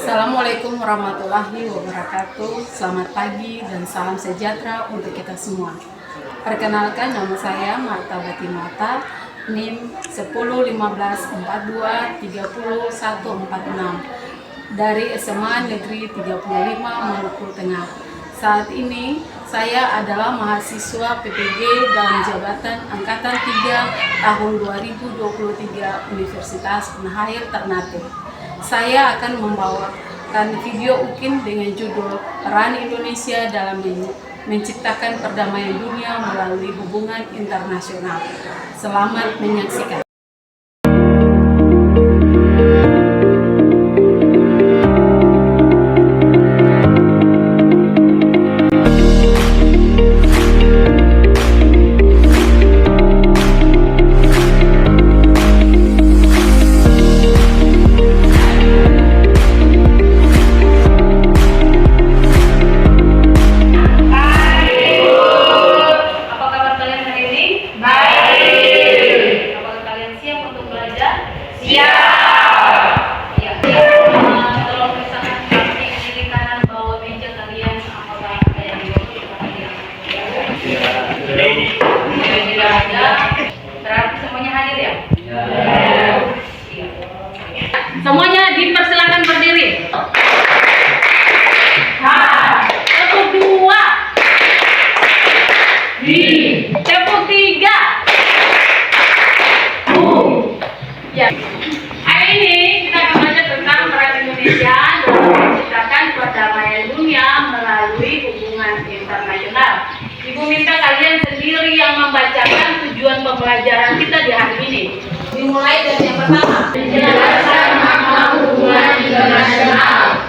Assalamualaikum warahmatullahi wabarakatuh. Selamat pagi dan salam sejahtera untuk kita semua. Perkenalkan, nama saya Marta Batimata, NIM 101542304146 dari SMA Negeri 35 Maluku Tengah. Saat ini saya adalah mahasiswa PPG dalam jabatan Angkatan 3 tahun 2023 Universitas Unhail Ternate. Saya akan membawakan video UKIN dengan judul Peran Indonesia dalam menciptakan perdamaian dunia melalui hubungan internasional. Selamat menyaksikan. Berarti semuanya hadir ya? Semuanya dipersilakan berdiri. Tepuk 2. Tepuk 3. Ya. Hari ini kita akan belajar tentang peran Indonesia dalam menciptakan perdamaian dunia melalui hubungan internasional. Ibu minta kalian sendiri yang membacakan tujuan pembelajaran kita di hari ini. Dimulai dari yang pertama. Menjelaskan makna hubungan internasional.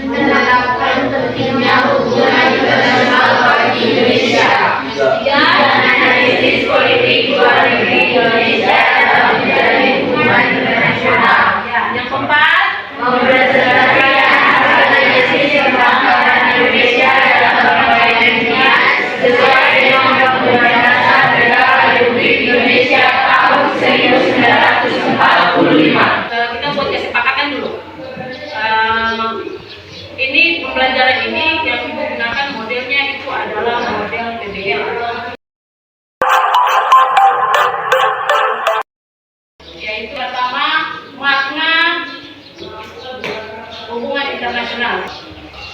Menerapkan pentingnya hubungan internasional bagi Indonesia. Dan analisis politik luar negeri Indonesia dalam menjalin hubungan internasional. Yang keempat. Berdasarkan analisis tentang peran Indonesia dalam perdamaian dunia sesuai dengan Undang-Undang Dasar Negara Republik Indonesia tahun 1945. Kita buat kesepakatan dulu. Ini pembelajaran ini yang Ibu gunakan modelnya itu adalah model PBL. Yaitu pertama, makna hubungan internasional.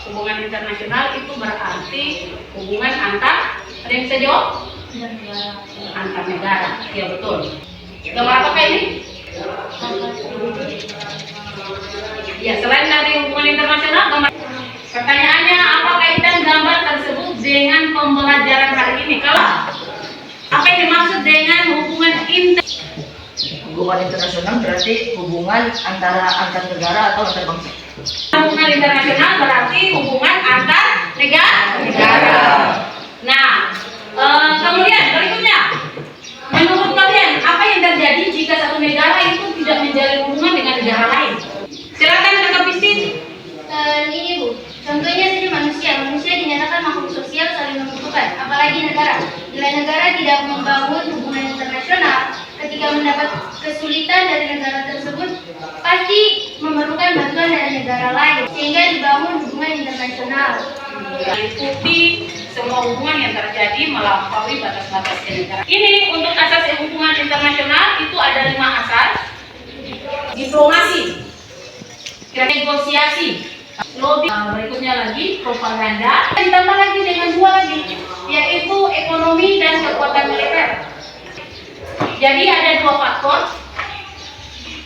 Hubungan internasional itu berarti hubungan antar, ada yang bisa jawab? Antar negara, ya betul. Gambar apakah ini? Ya, selain dari hubungan internasional, gambar. Pertanyaannya, apa kaitan gambar tersebut dengan pembelajaran hari ini? Kalau apa yang dimaksud dengan hubungan internasional? Hubungan internasional berarti hubungan antara antar negara atau antar bangsa. Hubungan internasional berarti hubungan antar negara. Nah, kemudian berikutnya, menurut kalian apa yang terjadi jika satu negara itu tidak menjalin hubungan dengan negara lain? Silakan Kakak Pistin. Ini Bu, contohnya saja manusia dinyatakan makhluk sosial saling membutuhkan, apalagi negara. Bila negara tidak membangun hubungan internasional, ketika mendapat kesulitan dari negara tersebut, pasti memerlukan bantuan dari negara lain, sehingga dibangun hubungan internasional. Mengikuti semua hubungan yang terjadi melampaui batas-batas negara. Ini untuk asas hubungan internasional itu ada 5 asas. Diplomasi, negosiasi, lobby, berikutnya lagi propaganda, ditambah lagi dengan 2 lagi, yaitu ekonomi dan kekuatan militer. Jadi ada 2 faktor.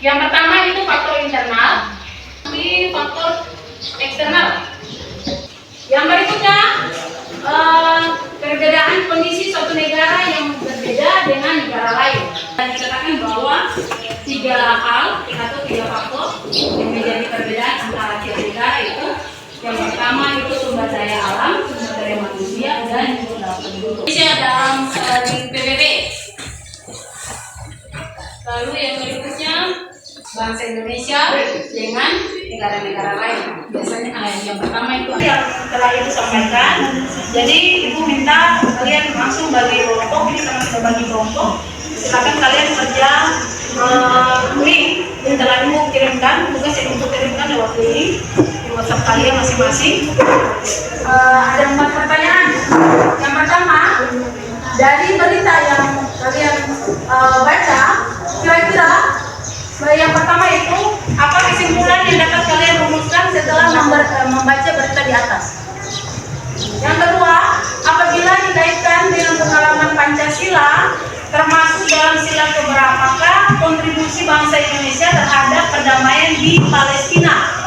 Yang pertama itu faktor internal, di faktor eksternal. Yang berikutnya perbedaan kondisi suatu negara yang berbeda dengan negara lain. Dan dikatakan bahwa 3 hal atau 3 faktor yang menjadi perbedaan antara tiap negara itu. Yang pertama itu sumber daya alam, sumber daya manusia, dan jumlah penduduk. Indonesia dalam PBB. Lalu yang berikutnya bangsa Indonesia dengan negara-negara lain. Biasanya yang pertama itu yang telah Ibu sampaikan. Jadi Ibu minta kalian langsung bagi kelompok. Ini karena sudah bagi kelompok, silakan kalian kerja link yang telah Ibu kirimkan, tugas yang Ibu kirimkan lewat link. kalian masing-masing. Ada 4 pertanyaan. Yang pertama, dari berita yang kalian baca, kira-kira yang pertama itu apa kesimpulan yang dapat kalian rumuskan setelah membaca berita di atas? Yang kedua, apabila dikaitkan dengan pengalaman Pancasila, termasuk dalam sila keberapakah kontribusi bangsa Indonesia terhadap perdamaian di Palestina?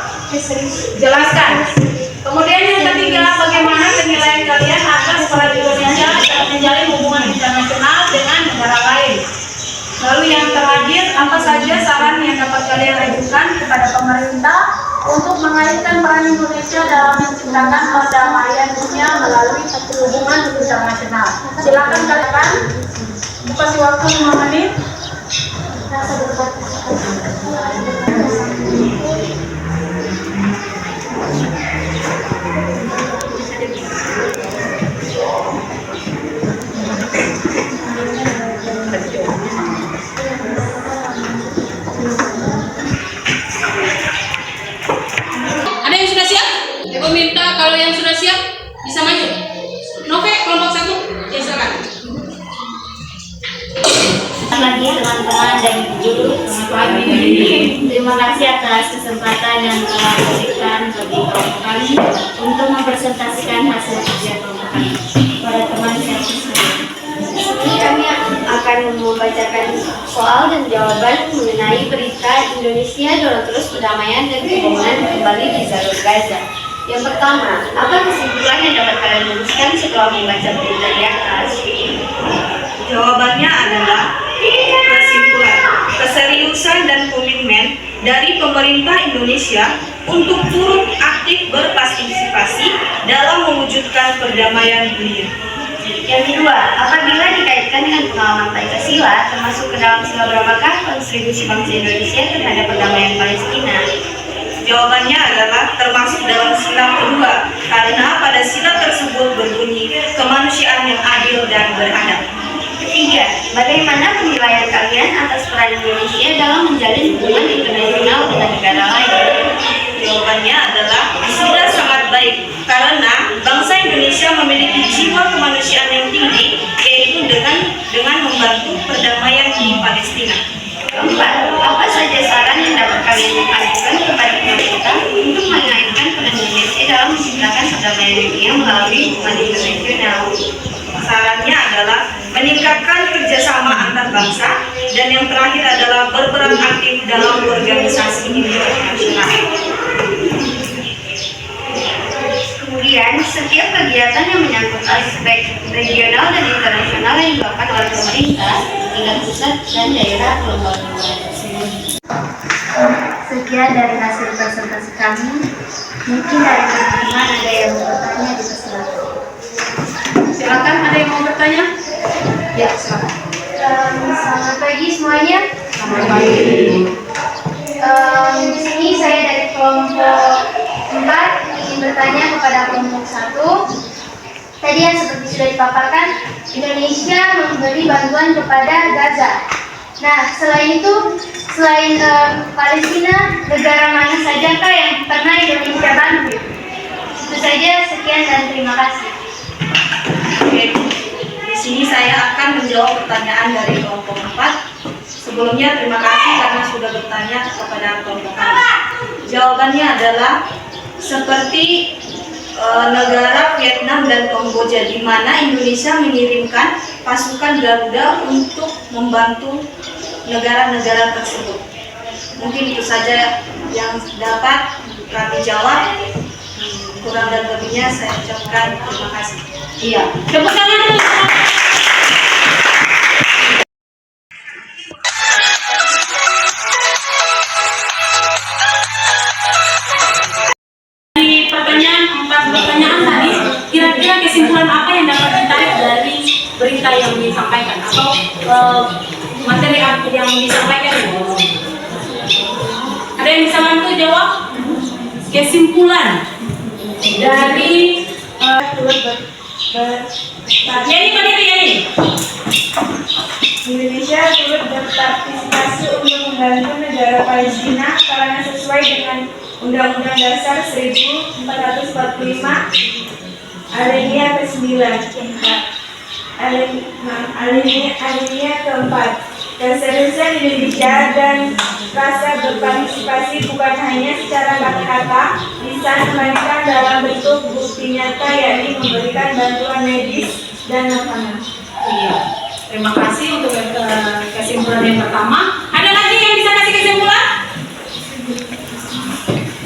Jelaskan. Kemudian yang ketiga, bagaimana penilaian kalian atas peran Indonesia dalam menjalin hubungan internasional dengan negara lain? Lalu yang terakhir, apa saja saran yang dapat kalian ajukan kepada pemerintah untuk mengaitkan peran Indonesia dalam menciptakan perdamaian dunia melalui hubungan internasional? Silakan kalian, kasih waktu 5 menit. Ada yang sudah siap? Ibu minta kalau yang sudah siap bisa maju. Nove kelompok 1, ya silakan. Lagi teman-teman dan guru, terima kasih atas kesempatan yang telah diberikan bagi kelompok kami untuk mempresentasikan hasil kerja kelompok kami pada teman saya sendiri. Di sini kami akan membacakan soal dan jawaban mengenai berita Indonesia dorong terus perdamaian dan hubungan kembali di jalur Gaza. Yang pertama, apa kesimpulan yang dapat kalian rumuskan setelah membaca berita di atas? Jawabannya adalah kesimpulan keseriusan dan komitmen dari pemerintah Indonesia untuk turut aktif berpartisipasi dalam mewujudkan perdamaian dunia. Yang kedua, apabila dikaitkan dengan pengalaman Pancasila, termasuk ke dalam sila berapakah kontribusi bangsa Indonesia terhadap perdamaian Palestina? Jawabannya adalah termasuk dalam sila kedua, karena pada sila tersebut berbunyi kemanusiaan yang adil dan beradab. Ketiga, bagaimana penilaian kalian atas peran Indonesia dalam menjalin hubungan internasional dengan negara lain? Jawabannya adalah sudah sangat baik, karena bangsa Indonesia memiliki jiwa kemanusiaan yang tinggi, yaitu dengan membantu perdamaian di Palestina. Keempat, apa saja saran yang dapat kalian ajukan kepada pemerintah untuk mengaitkan peran Indonesia dalam menciptakan perdamaian dunia melalui hubungan internasional? Sarannya adalah meningkatkan kerjasama antar bangsa, dan yang terakhir adalah berperan aktif dalam organisasi internasional. Kemudian, setiap kegiatan yang menyangkut aspek regional dan internasional yang dilakukan oleh pemerintah, tingkat pusat dan daerah kelompok tersebut. Sekian dari hasil presentasi kami. Mungkin dari teman-teman ada yang mau bertanya di persilakan. Silakan, ada yang mau bertanya? Ya, silakan. Selamat pagi semuanya. Selamat pagi. Di sini saya dari kelompok 4 ingin bertanya kepada kelompok 1. Tadi yang seperti sudah dipaparkan, Indonesia memberi bantuan kepada Gaza. Nah, selain itu, selain Palestina, negara mana sajakah yang pernah Indonesia bantu? Itu saja, sekian dan terima kasih. Oke, di sini saya akan menjawab pertanyaan dari kelompok 4. Sebelumnya terima kasih karena sudah bertanya kepada kelompok kami. Jawabannya adalah seperti negara Vietnam dan Kamboja, di mana Indonesia mengirimkan pasukan Garuda untuk membantu negara-negara tersebut. Mungkin itu saja yang dapat kami jawab. Kurang dan lebihnya saya ucapkan terima kasih. Iya. Tepuk tangan dulu. Di empat pertanyaan tadi, kira-kira kesimpulan apa yang dapat ditarik dari berita yang disampaikan atau materi yang disampaikan? Ada yang bisa bantu jawab? Kesimpulan dari Indonesia turut berpartisipasi untuk membantu negara Palestina karena sesuai dengan Undang-Undang Dasar 1445 alinea ke-9. Alinea ke-4. Keseriusan Indonesia dan rasa berpartisipasi bukan hanya secara kata-kata, lisan, melainkan dalam bentuk bukti nyata, yakni memberikan bantuan medis dan makanan. Iya. Terima kasih untuk kesimpulan yang pertama. Ada lagi yang bisa kasih kesimpulan?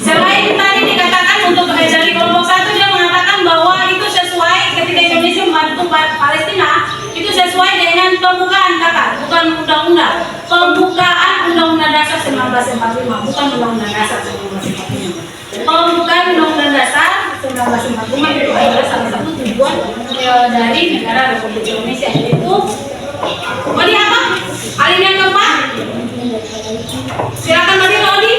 Selain tadi dikatakan untuk dari kelompok 1 dia mengatakan bahwa itu sesuai ketika Indonesia membantu Palestina, itu sesuai dengan pembukaan kakak, bukan undang-undang. Pembukaan Undang-Undang Dasar 1945, bukan Undang-Undang Dasar 1945. Pembukaan Undang-Undang Dasar 1945 itu adalah salah satu tujuan dari negara Republik Indonesia, yaitu Odi apa? Alinea keempat. Silakan Odi.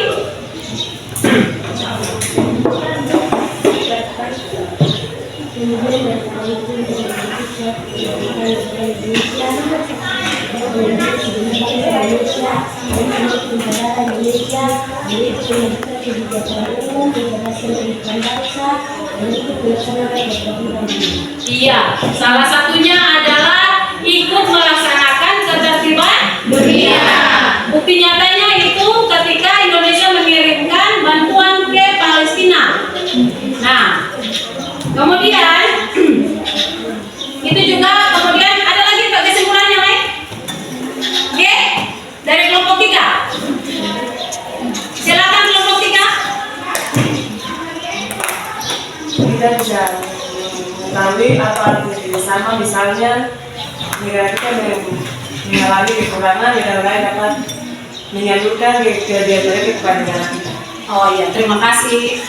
Iya, salah satunya adalah ikut melaksanakan ketertiban dunia. Bukti nyatanya itu ketika Indonesia mengirimkan bantuan ke Palestina. Nah, kemudian itu juga kemudian ada lagi Pak kesimpulan yang lain? Oke, dari kelompok 3. Silakan kelompok 3. Kita bisa mengetahui apa arti bersama, misalnya negara kita mengalami kekurangan, negara lain dapat menyalurkan kelebihan mereka kepada negara kita. Oh iya, terima kasih.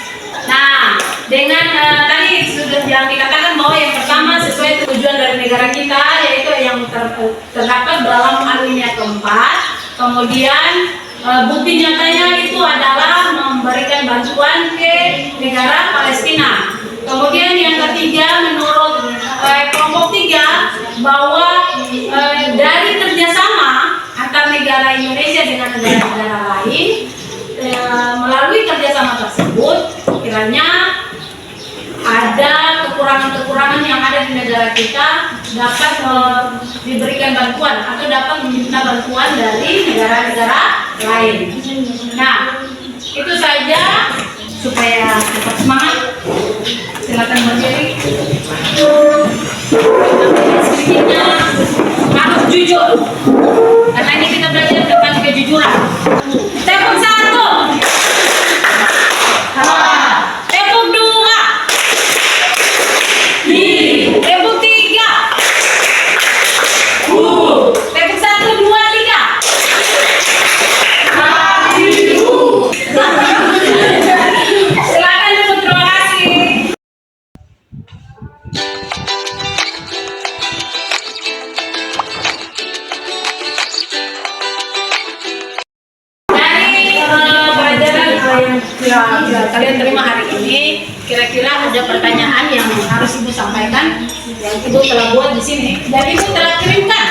Nah, dengan tadi sudah yang dikatakan bahwa yang pertama sesuai tujuan dari negara kita, yaitu yang terdapat dalam alinea keempat. Kemudian bukti nyatanya itu adalah memberikan bantuan ke negara Palestina. Kemudian yang ketiga, menurut kelompok 3 bahwa dari kerjasama antar negara Indonesia dengan negara-negara lain, melalui kerjasama tersebut kiranya ada kekurangan-kekurangan yang ada di negara kita dapat diberikan bantuan atau dapat meminta bantuan dari negara-negara lain. Nah, itu saja supaya tetap semangat. Silakan berdiri. Sedikitnya harus jujur, karena ini kita belajar tentang kejujuran. Tepuk 1. Tepuk 2. Tepuk 3. Tepuk 1, 2, 3. Silakan dulu, terima kasih. Yang kalian terima hari ini, kira-kira ada pertanyaan yang harus Ibu sampaikan yang Ibu telah buat di sini dan Ibu telah kirimkan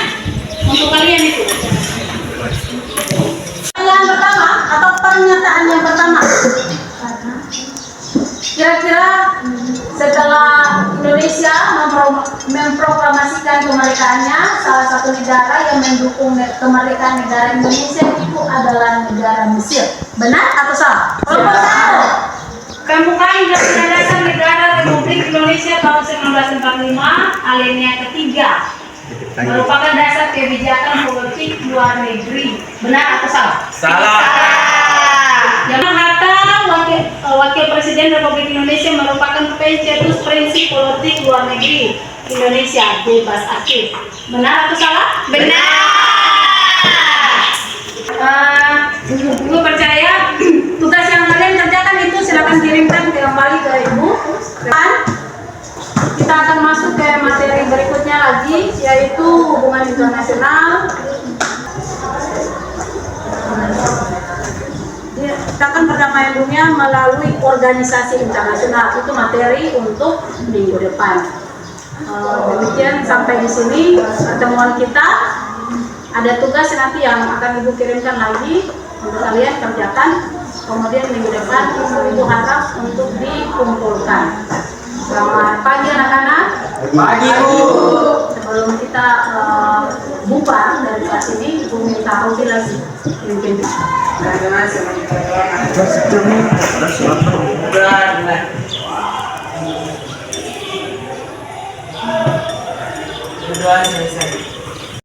untuk kalian itu. Yang pertama atau pernyataan yang pertama, kira-kira setelah Indonesia memproklamasikan kemerdekaannya, salah satu negara yang mendukung kemerdekaan negara Indonesia itu adalah negara Mesir. Benar atau salah? Kelompok 1. Pembukaan Undang-Undang Dasar Negara Republik Indonesia tahun 1945 alinea ke-3 merupakan dasar kebijakan politik luar negeri. Benar atau salah? Salah. Yang Hatta, Wakil Presiden Republik Indonesia merupakan pencetus prinsip politik luar negeri Indonesia bebas aktif. Benar atau salah? Benar. Ibu percaya tugas yang kalian kerjakan itu silakan kirimkan kembali ke Ibu. Dan kita akan masuk ke materi berikutnya lagi, yaitu hubungan internasional. Akan perdamaian dunia melalui organisasi internasional, itu materi untuk minggu depan. Demikian sampai di sini pertemuan kita. Ada tugas nanti yang akan Ibu kirimkan lagi untuk kalian kerjakan. Kemudian minggu depan ibu harap untuk dikumpulkan. Selamat pagi anak-anak. Pagi, Bu. Sebelum kita bubar dari kelas ini, ibu minta Robi lagi pimpin. Berdoa selesai.